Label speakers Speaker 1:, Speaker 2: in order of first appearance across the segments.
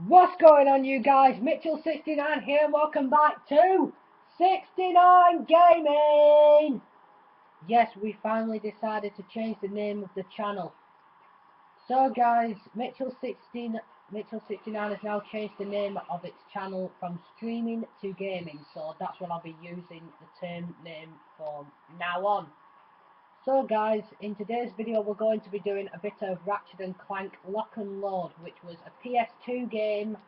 Speaker 1: What's going on, you guys? Mitchell69 here. Welcome back to 69 Gaming. Yes, we finally decided to change the name of the channel. So, guys, Mitchell69 has now changed the name of its channel from streaming to gaming. So that's what I'll be using the term name from now on. So guys, in today's video we're going to be doing a bit of Ratchet and Clank Lock and Load, which was a PS2 game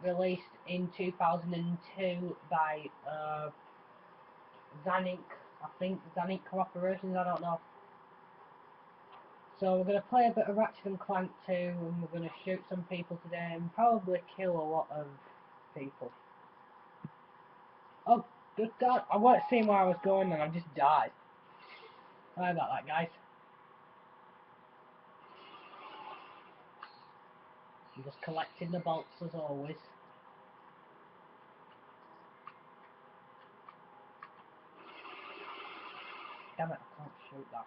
Speaker 1: released in 2002 by Zanik, I think Zanik Corporations, I don't know. So we're going to play a bit of Ratchet and Clank 2 and we're going to shoot some people today and probably kill a lot of people. Oh, good God, I weren't seeing where I was going and I just died. Sorry about that, guys. I'm just collecting the bolts as always. Damn it, I can't shoot that.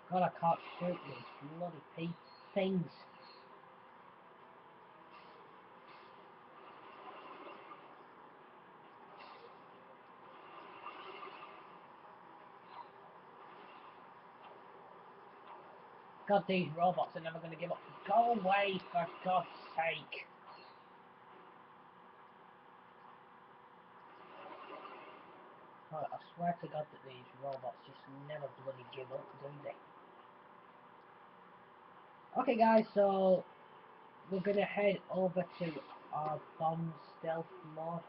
Speaker 1: God, I can't shoot these bloody things. God, these robots are never going to give up. Go away, for God's sake. Oh, I swear to God that these robots just never bloody give up, do they? Okay, guys, so we're going to head over to our bomb stealth mode.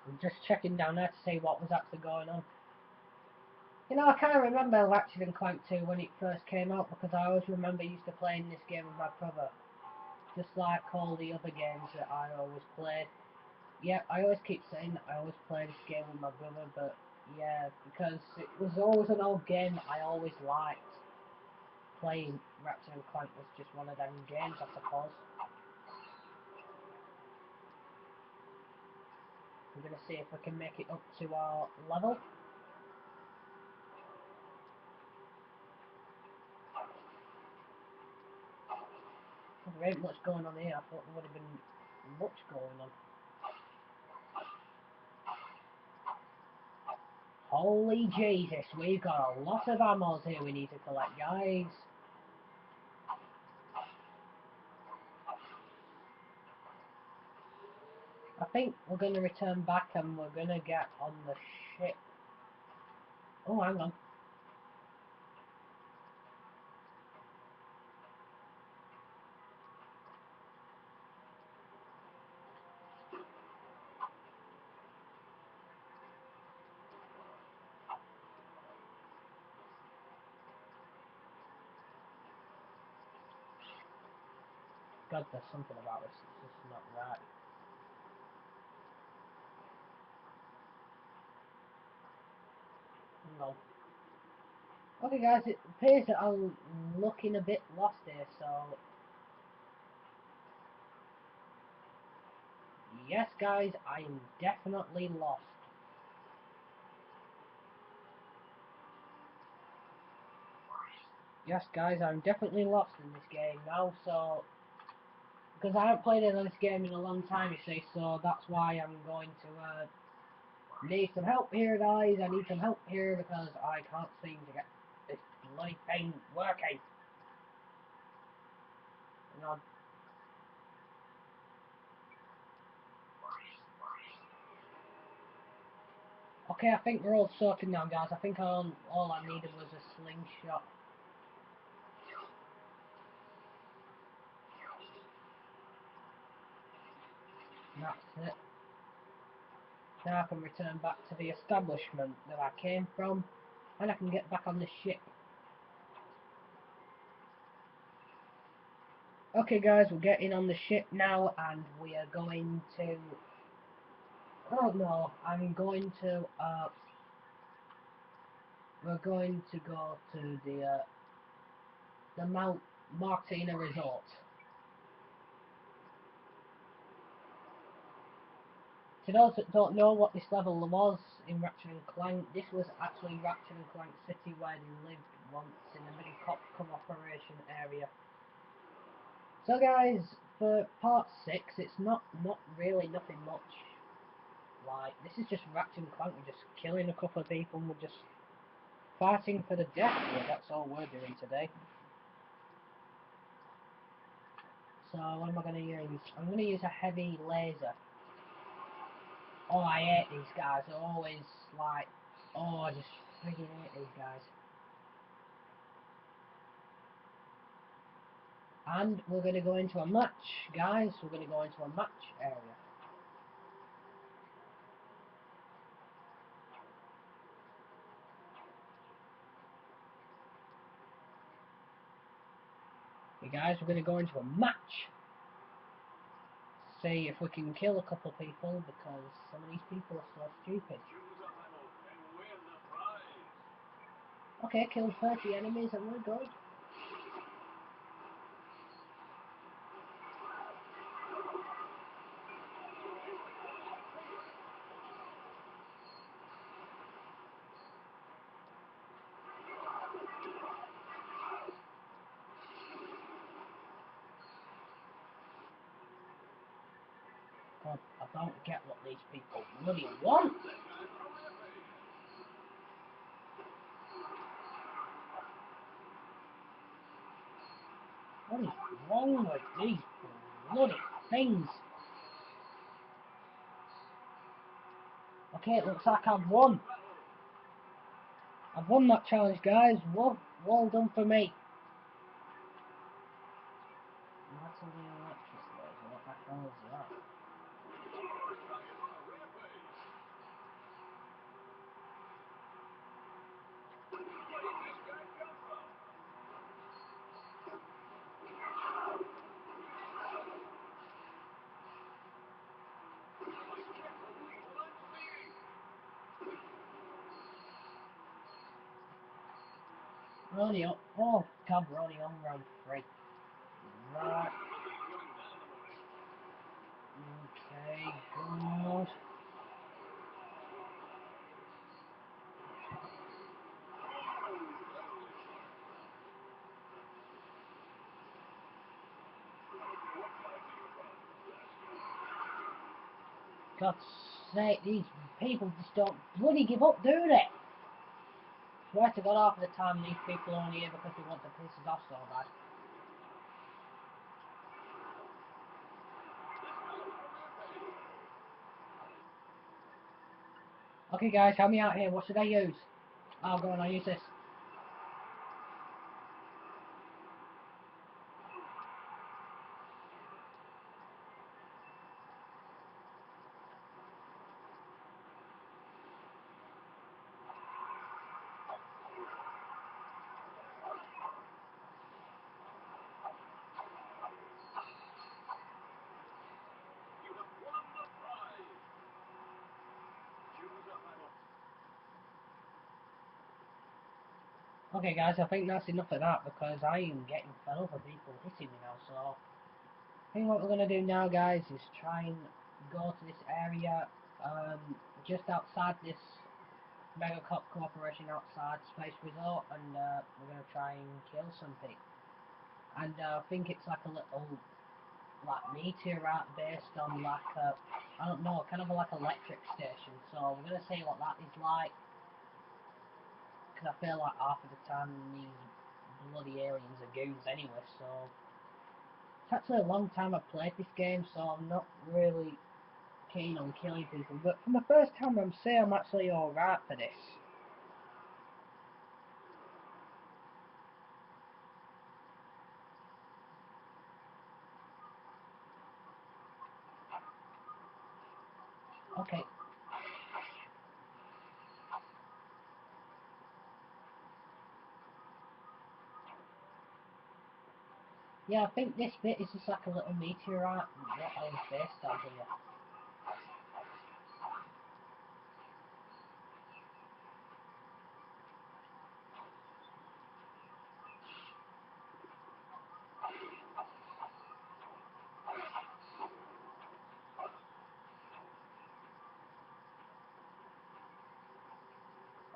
Speaker 1: I'm just checking down there to see what was actually going on. You know, I kind of remember Ratchet and Clank 2 when it first came out because I always remember used to playing this game with my brother. Just like all the other games that I always played. Yeah, I always keep saying that I always play this game with my brother, but yeah, because it was always an old game that I always liked. Playing Ratchet and Clank was just one of them games, I suppose. We're going to see if we can make it up to our level. There ain't much going on here. I thought there would have been much going on. Holy Jesus, we've got a lot of ammos here we need to collect, guys. I think we're going to return back and we're going to get on the ship. Oh, hang on. God, there's something about this that's just not right. No. Okay, guys, it appears that I'm looking a bit lost here, so... Yes, guys, I am definitely lost. Yes, guys, I'm definitely lost in this game now, so... Because I haven't played this game in a long time, you see, so that's why I'm going to, need some help here, guys. I need some help here because I can't seem to get this bloody thing working. You know, okay, I think we're all sorted now, guys. I think all I needed was a slingshot. And that's it. Now I can return back to the establishment that I came from, and I can get back on the ship. Okay guys, we're getting on the ship now, and we are going to... Oh no, I'm going to, we're going to go to the Mount Martina Resort. To those that don't know what this level was in Ratchet and Clank, this was actually Ratchet and Clank City where they lived once in the middle cooperation area. So guys, for part 6, it's not really nothing much. Like, this is just Ratchet and Clank, we're just killing a couple of people and we're just fighting for the death here, that's all we're doing today. So what am I going to use? I'm going to use a heavy laser. Oh, I hate these guys, they're always like, oh, I just freaking hate these guys. And we're going to go into a match, guys, we're going to go into a match area. Okay guys, we're going to go into a match. See if we can kill a couple people, because some of these people are so stupid. Okay, killed 30 enemies and we're good. God, I don't get what these people bloody want. What is wrong with these bloody things? Okay, it looks like I've won. I've won that challenge, guys. Well done for me. That's all the electric. What the hell is that? We're only on, oh god, we're only on round 3. Right. Okay, good. God's sake, these people just don't bloody give up, do they? Swear to God, half of the time these people are only here because they want to piss us off so bad. Okay guys, help me out here, what should I use? Oh, go on, I'll use this. Okay guys, I think that's enough of that because I am getting fed up of people hitting me now, so I think what we're going to do now guys is try and go to this area just outside this Mega Cop Corporation outside Space Resort, and we're going to try and kill some people. And I think it's like a little like meteorite based on like a, I don't know, kind of like electric station, so we're going to see what that is like. Because I feel like half of the time these bloody aliens are goons anyway, so it's actually a long time I've played this game, so I'm not really keen on killing people, but for the first time I'm saying I'm actually alright for this. Okay. Yeah, I think this bit is just like a little meteorite, what I was based on here.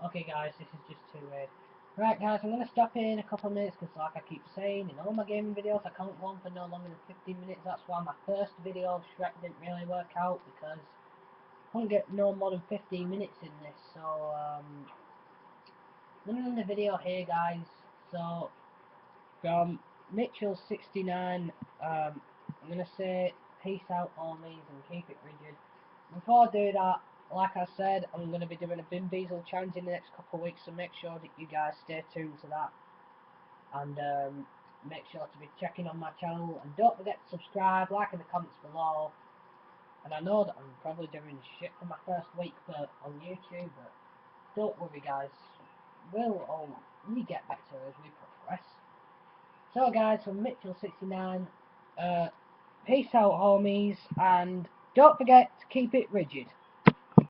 Speaker 1: Okay guys, this is just too weird. Right guys, I'm going to stop here in a couple of minutes because like I keep saying, in all my gaming videos I can't go on for no longer than 15 minutes. That's why my first video of Shrek didn't really work out, because I couldn't get no more than 15 minutes in this. So I'm going to end the video here guys. So from Mitchell69, I'm going to say peace out homies and keep it rigid. Before I do that, like I said, I'm going to be doing a Vin Diesel challenge in the next couple of weeks, so make sure that you guys stay tuned to that. And make sure to be checking on my channel. And don't forget to subscribe, like in the comments below. And I know that I'm probably doing shit for my first week on YouTube, but don't worry guys. We get better as we progress. So guys, from Mitchell69, peace out homies, and don't forget to keep it rigid.